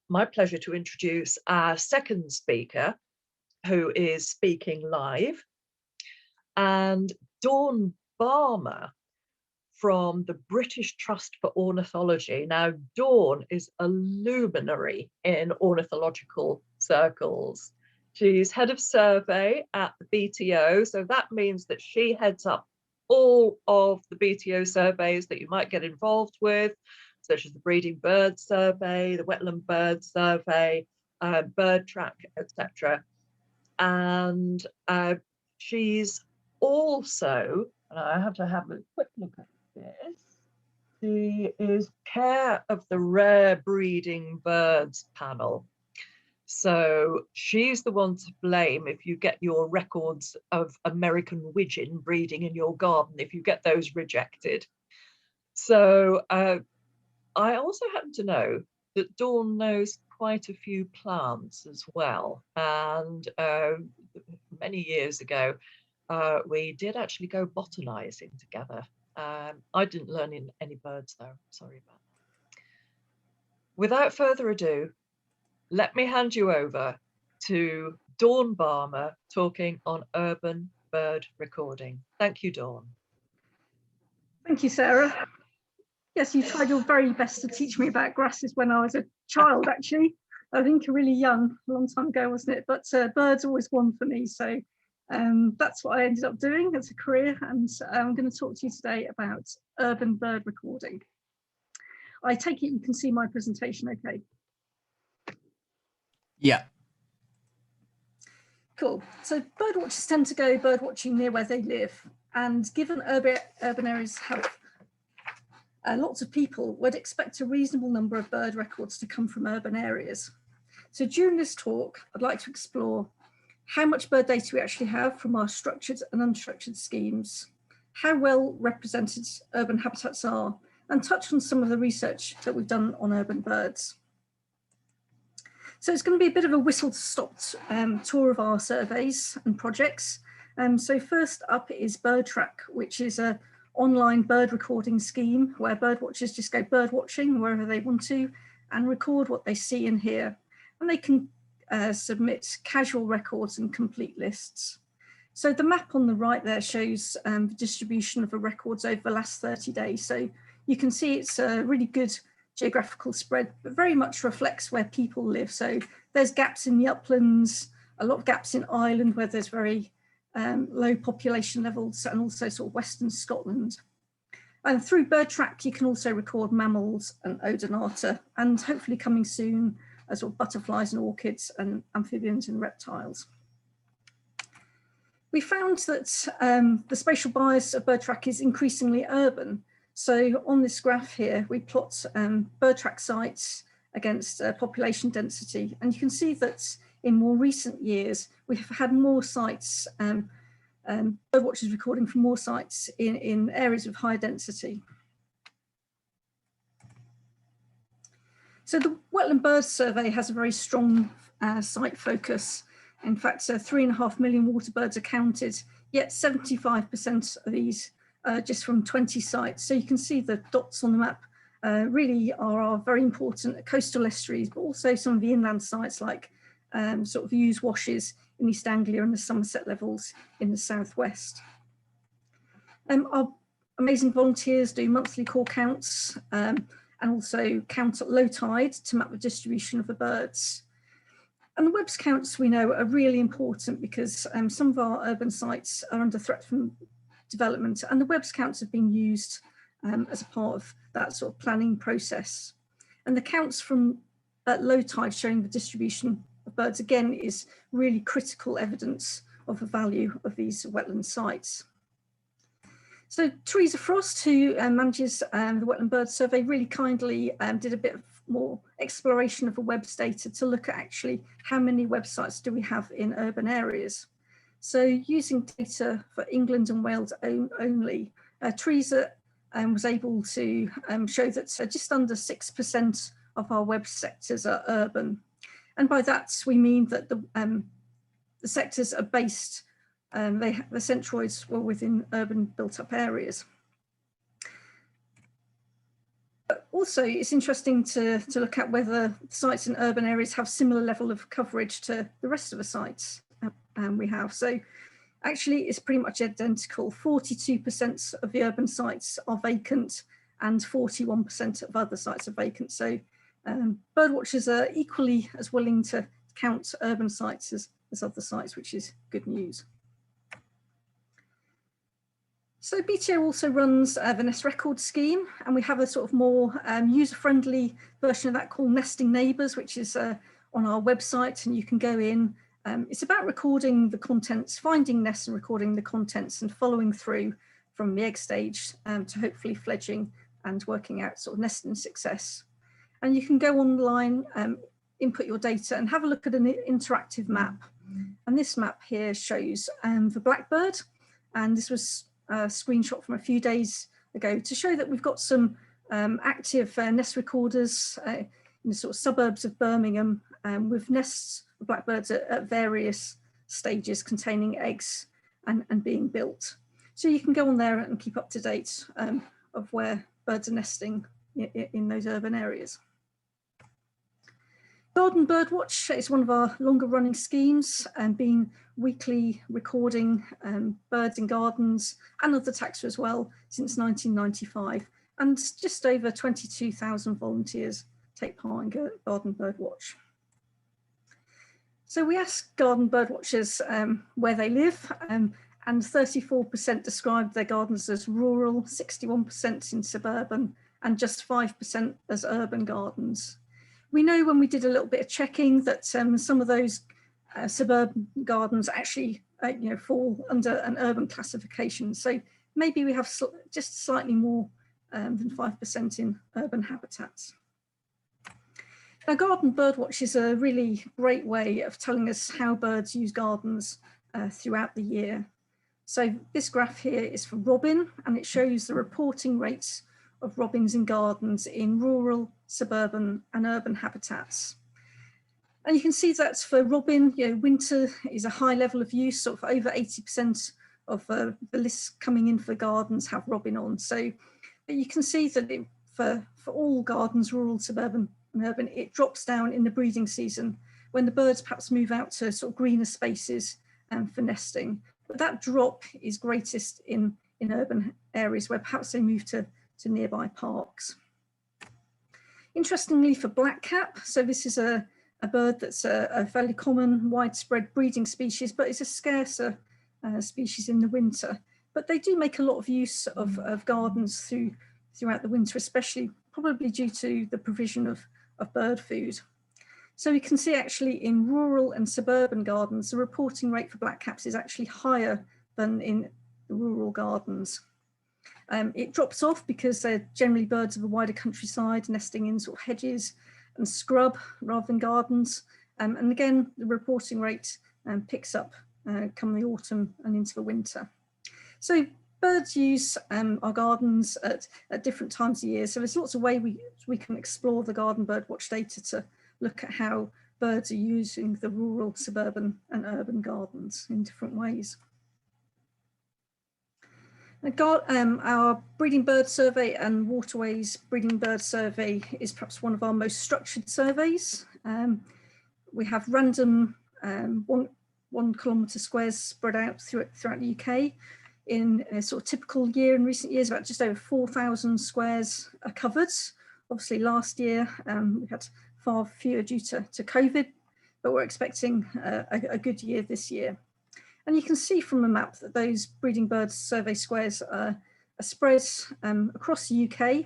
my pleasure to introduce our second speaker, who is speaking live, and Dawn Balmer from the British Trust for Ornithology. Now, Dawn is a luminary in ornithological circles. She's head of survey at the BTO, so that means that she heads up all of the BTO surveys that you might get involved with, such as the breeding bird survey, the wetland bird survey, bird track, etc. And she's also, and I have to have a quick look at this, she is chair of the Rare Breeding Birds panel. So she's the one to blame if you get your records of American widgeon breeding in your garden, if you get those rejected. So I also happen to know that Dawn knows quite a few plants as well. And many years ago, we did actually go botanizing together. I didn't learn any birds though, sorry about that. Without further ado, let me hand you over to Dawn Balmer talking on urban bird recording. Thank you, Dawn. Thank you, Sarah. Yes, you tried your very best to teach me about grasses when I was a child, actually. I think really young, a long time ago, wasn't it? But birds always won for me. So that's what I ended up doing as a career. And I'm going to talk to you today about urban bird recording. I take it you can see my presentation okay? Yeah. Cool. So bird watchers tend to go bird watching near where they live. And given urban areas have lots of people, would expect a reasonable number of bird records to come from urban areas. So during this talk, I'd like to explore how much bird data we actually have from our structured and unstructured schemes, how well represented urban habitats are, and touch on some of the research that we've done on urban birds. So it's going to be a bit of a whistle-stop tour of our surveys and projects. So first up is Bird Track, which is an online bird recording scheme where bird watchers just go bird watching wherever they want to and record what they see and hear. And they can submit casual records and complete lists. So the map on the right there shows the distribution of the records over the last 30 days. So you can see it's a really good geographical spread, but very much reflects where people live. So there's gaps in the uplands, a lot of gaps in Ireland where there's very low population levels, and also sort of Western Scotland. And through Bird Track, you can also record mammals and odonata, and hopefully coming soon, sort of butterflies and orchids and amphibians and reptiles. We found that the spatial bias of Bird Track is increasingly urban. So on this graph here, we plot Bird Track sites against population density. And you can see that in more recent years, we have had more sites, bird watchers recording from more sites in areas of high density. So the Wetland Birds Survey has a very strong site focus. In fact, 3.5 million water birds are counted, yet 75% of these are just from 20 sites. So you can see the dots on the map really are very important coastal estuaries, but also some of the inland sites like sort of Hughes washes in East Anglia and the Somerset levels in the southwest. Our amazing volunteers do monthly call counts and also count at low tide to map the distribution of the birds. And the Webb's counts we know are really important because some of our urban sites are under threat from development, and the Webb's counts have been used as a part of that sort of planning process. And the counts from at low tide showing the distribution of birds again is really critical evidence of the value of these wetland sites. So Teresa Frost, who manages the Wetland Bird Survey, really kindly did a bit of more exploration of the Webb's data to look at actually how many websites do we have in urban areas. So using data for England and Wales only, Teresa was able to show that just under 6% of our web sectors are urban. And by that, we mean that the sectors are based, the centroids were within urban built up areas. But Also, it's interesting to look at whether sites in urban areas have similar level of coverage to the rest of the sites we have. So actually, it's pretty much identical. 42% of the urban sites are vacant and 41% of other sites are vacant. So birdwatchers are equally as willing to count urban sites as other sites, which is good news. So BTO also runs the Nest Record scheme, and we have a sort of more user-friendly version of that called Nesting Neighbours, which is on our website, and you can go in. It's about recording the contents, finding nests and recording the contents, and following through from the egg stage to hopefully fledging and working out sort of nesting success. And you can go online, input your data, and have a look at an interactive map. And this map here shows the blackbird, and this was a screenshot from a few days ago to show that we've got some active nest recorders in the sort of suburbs of Birmingham with nests of blackbirds at various stages containing eggs and being built. So you can go on there and keep up to date of where birds are nesting in those urban areas. Garden Birdwatch is one of our longer running schemes and been weekly recording birds in gardens and other taxa as well since 1995, and just over 22,000 volunteers take part in Garden Birdwatch. So we asked garden birdwatchers where they live, and 34% described their gardens as rural, 61% in suburban, and just 5% as urban gardens. We know when we did a little bit of checking that some of those suburban gardens actually fall under an urban classification. So maybe we have just slightly more than 5% in urban habitats. Now, Garden Birdwatch is a really great way of telling us how birds use gardens throughout the year. So this graph here is for robin, and it shows the reporting rates of robins in gardens in rural, suburban and urban habitats. And you can see that's for robin, winter is a high level of use, sort of over 80% of the lists coming in for gardens have robin on. So but you can see that for all gardens, rural, suburban and urban, it drops down in the breeding season when the birds perhaps move out to sort of greener spaces for nesting. But that drop is greatest in urban areas where perhaps they move to nearby parks. Interestingly, for blackcap, so this is a bird that's a fairly common, widespread breeding species, but it's a scarcer species in the winter. But they do make a lot of use of gardens throughout the winter, especially probably due to the provision of bird food. So we can see actually in rural and suburban gardens, the reporting rate for blackcaps is actually higher than in the rural gardens. It drops off because they're generally birds of a wider countryside, nesting in sort of hedges and scrub rather than gardens. And again, the reporting rate picks up come the autumn and into the winter. So birds use our gardens at different times of year. So there's lots of ways we can explore the Garden Birdwatch data to look at how birds are using the rural, suburban and urban gardens in different ways. Our breeding bird survey and waterways breeding bird survey is perhaps one of our most structured surveys. We have random 1 kilometre squares spread out throughout the UK. In a sort of typical year in recent years, about just over 4,000 squares are covered. Obviously last year we had far fewer due to COVID, but we're expecting a good year this year. And you can see from the map that those breeding bird survey squares are spread across the UK.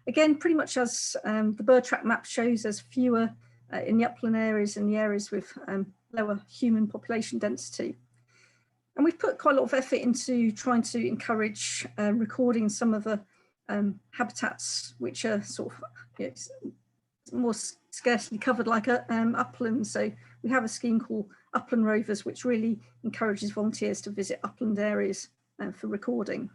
Again, pretty much as the bird track map shows, there's fewer in the upland areas and the areas with lower human population density. And we've put quite a lot of effort into trying to encourage recording some of the habitats which are sort of more scarcely covered, like upland. So we have a scheme called Upland Rovers, which really encourages volunteers to visit upland areas for recording.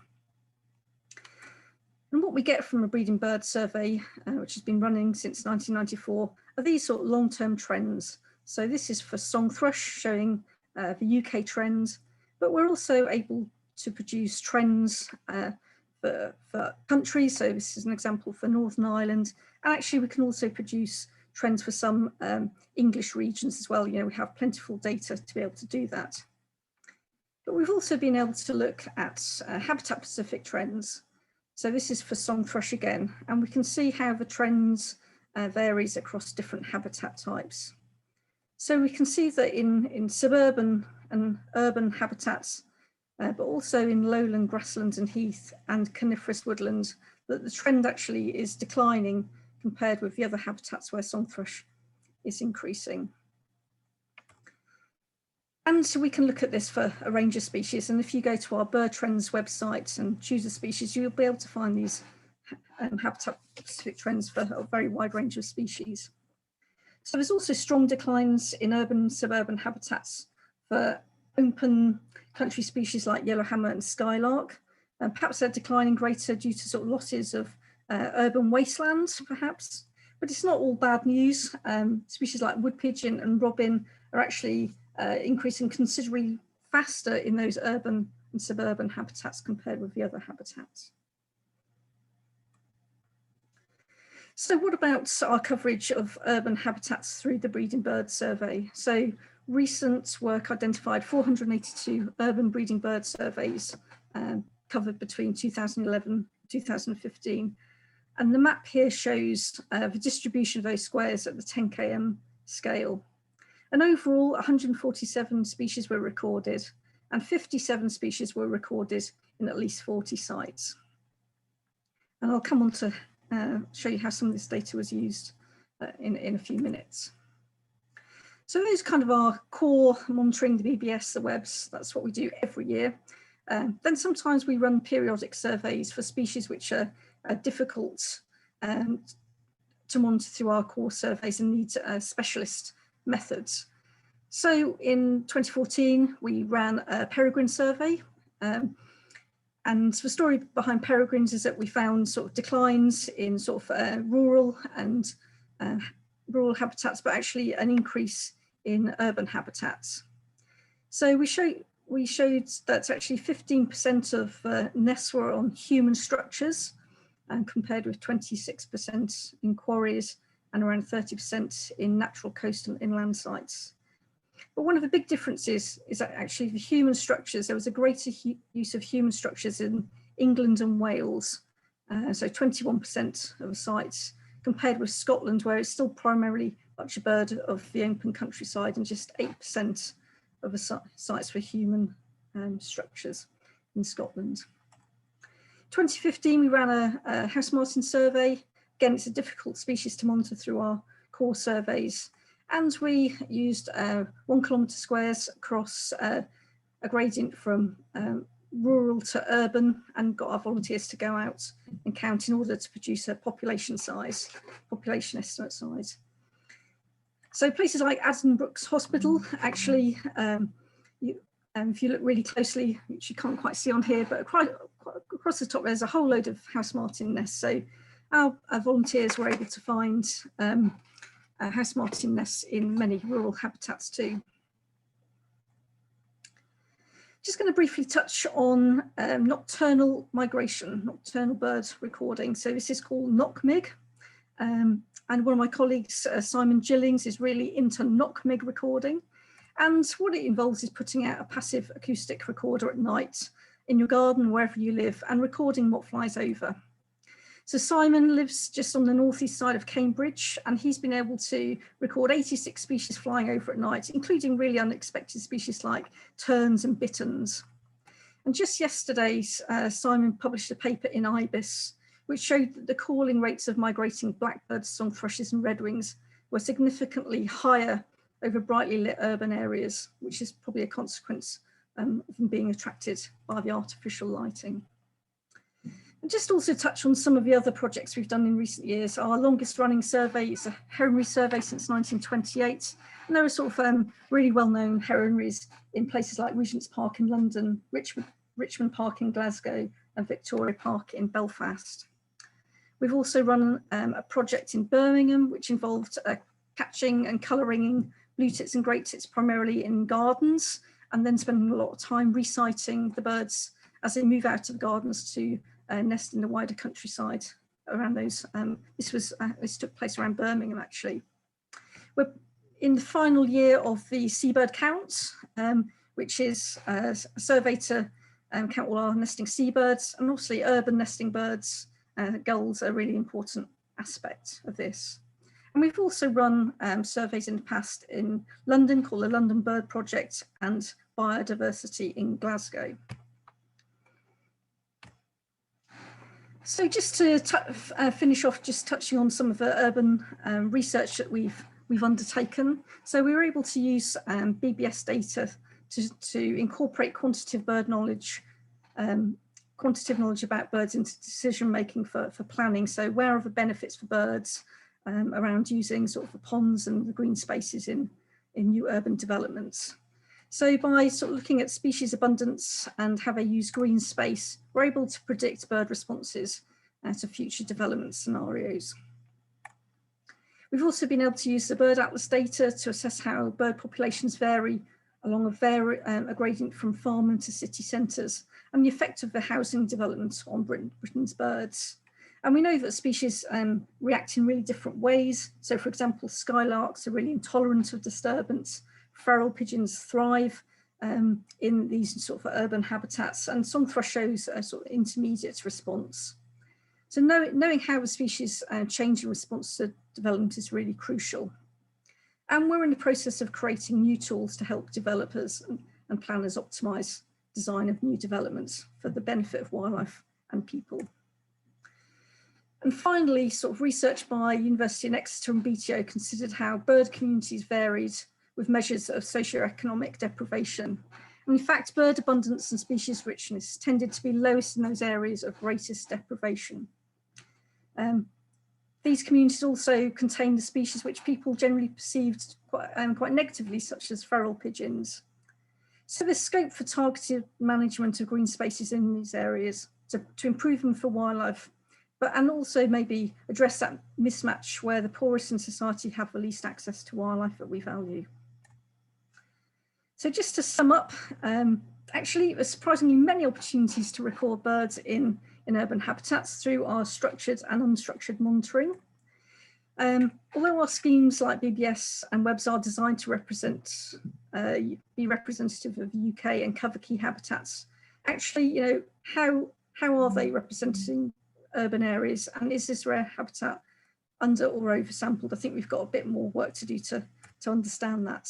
And what we get from a breeding bird survey, which has been running since 1994, are these sort of long-term trends. So this is for song thrush, showing the UK trends, but we're also able to produce trends for countries. So this is an example for Northern Ireland. And actually we can also produce trends for some English regions as well. You know, we have plentiful data to be able to do that. But we've also been able to look at habitat-specific trends. So this is for song thrush again, and we can see how the trends varies across different habitat types. So we can see that in suburban and urban habitats, but also in lowland grasslands and heath and coniferous woodlands, that the trend actually is declining compared with the other habitats where song thrush is increasing. And so we can look at this for a range of species. And if you go to our Bird Trends website and choose a species, you'll be able to find these habitat-specific trends for a very wide range of species. So there's also strong declines in urban and suburban habitats for open country species like yellowhammer and skylark. And perhaps they're declining greater due to sort of losses of urban wastelands, perhaps. But it's not all bad news. Species like wood pigeon and robin are actually increasing considerably faster in those urban and suburban habitats compared with the other habitats. So what about our coverage of urban habitats through the Breeding Bird Survey? So recent work identified 482 urban breeding bird surveys covered between 2011 and 2015. And the map here shows the distribution of those squares at the 10 km scale. And overall, 147 species were recorded, and 57 species were recorded in at least 40 sites. And I'll come on to show you how some of this data was used in a few minutes. So those kind of our core monitoring the BBS, the webs, that's what we do every year. Then sometimes we run periodic surveys for species which are difficult to monitor through our core surveys and need specialist methods. So in 2014, we ran a peregrine survey. And the story behind peregrines is that we found sort of declines in sort of rural and rural habitats, but actually an increase in urban habitats. So we showed that actually 15% of nests were on human structures, and compared with 26% in quarries and around 30% in natural coastal inland sites. But one of the big differences is that actually the human structures, there was a greater use of human structures in England and Wales, so 21% of the sites, compared with Scotland, where it's still primarily much a bird of the open countryside, and just 8% of the sites for human structures in Scotland. 2015, we ran a house martin survey. Again, it's a difficult species to monitor through our core surveys. And we used 1 kilometre squares across a gradient from rural to urban, and got our volunteers to go out and count in order to produce a population estimate size. So places like Addenbrooke's Hospital, actually, if you look really closely, which you can't quite see on here, but across the top, there's a whole load of house martin nests. So our volunteers were able to find house martin nests in many rural habitats too. Just going to briefly touch on nocturnal migration, nocturnal bird recording. So this is called NOCMIG. And one of my colleagues, Simon Gillings, is really into NOCMIG recording. And what it involves is putting out a passive acoustic recorder at night in your garden, wherever you live, and recording what flies over. So Simon lives just on the northeast side of Cambridge, and he's been able to record 86 species flying over at night, including really unexpected species like terns and bitterns. And just yesterday, Simon published a paper in IBIS, which showed that the calling rates of migrating blackbirds, song thrushes and redwings were significantly higher over brightly lit urban areas, which is probably a consequence of them being attracted by the artificial lighting. And just also touch on some of the other projects we've done in recent years. Our longest running survey is a heronry survey since 1928. And there are sort of really well-known heronries in places like Regent's Park in London, Richmond Park in Glasgow, and Victoria Park in Belfast. We've also run a project in Birmingham, which involved catching and colouring blue tits and great tits primarily in gardens, and then spending a lot of time resighting the birds as they move out of the gardens to nest in the wider countryside around those. This took place around Birmingham, actually. We're in the final year of the seabird count, which is a survey to count all our nesting seabirds, and obviously urban nesting birds. Gulls are a really important aspect of this. And we've also run surveys in the past in London called the London Bird Project and Biodiversity in Glasgow. So just to finish off, just touching on some of the urban research that we've undertaken. So we were able to use BBS data to incorporate quantitative bird knowledge, quantitative knowledge about birds into decision making for planning. So where are the benefits for birds around using sort of the ponds and the green spaces in new urban developments. So by sort of looking at species abundance and how they use green space, we're able to predict bird responses to future development scenarios. We've also been able to use the Bird Atlas data to assess how bird populations vary along a gradient from farmland to city centres and the effect of the housing development on Britain's birds. And we know that species react in really different ways. So for example, skylarks are really intolerant of disturbance. Feral pigeons thrive in these sort of urban habitats, and song thrush shows a sort of intermediate response. So knowing how the species change in response to development is really crucial. And we're in the process of creating new tools to help developers and planners optimise design of new developments for the benefit of wildlife and people. And finally, sort of research by University in Exeter and BTO considered how bird communities varied with measures of socioeconomic deprivation. And in fact, bird abundance and species richness tended to be lowest in those areas of greatest deprivation. These communities also contain the species which people generally perceived quite negatively, such as feral pigeons. So there's scope for targeted management of green spaces in these areas to improve them for wildlife, and also maybe address that mismatch where the poorest in society have the least access to wildlife that we value. So just to sum up, actually there's surprisingly many opportunities to record birds in urban habitats through our structured and unstructured monitoring. Although our schemes like BBS and WEBS are designed to be representative of the UK and cover key habitats, actually, how are they representing urban areas, and is this rare habitat under or oversampled? I think we've got a bit more work to do to understand that.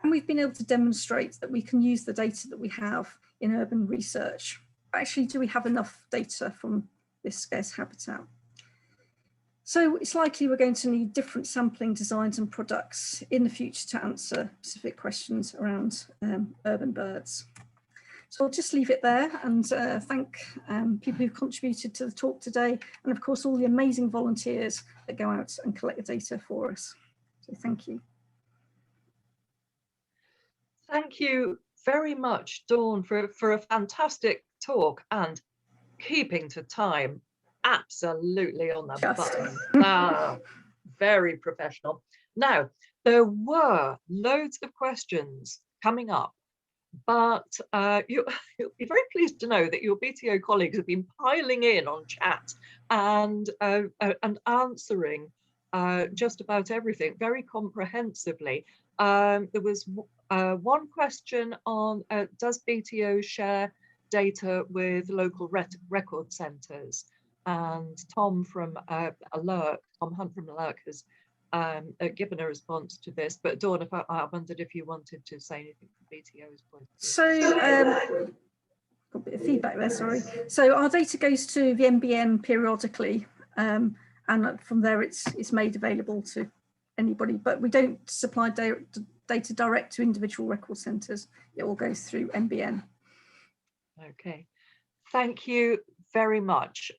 And we've been able to demonstrate that we can use the data that we have in urban research. But actually, do we have enough data from this scarce habitat? So it's likely we're going to need different sampling designs and products in the future to answer specific questions around urban birds. So I'll just leave it there and thank people who've contributed to the talk today, and of course all the amazing volunteers that go out and collect the data for us. So thank you. Thank you very much, Dawn, for a fantastic talk and keeping to time. Absolutely on the button. Very professional. Now, there were loads of questions coming up, but you'll be very pleased to know that your BTO colleagues have been piling in on chat and answering just about everything very comprehensively. There was one question on does BTO share data with local record centres? And Tom from Tom Hunt from Alert has given a response to this. But Dawn, I wondered if you wanted to say anything from BTO's point of view. So, got a bit of feedback there, sorry. So our data goes to the NBN periodically, and from there it's made available to anybody, but we don't supply data direct to individual record centres. It all goes through NBN. Okay, thank you very much.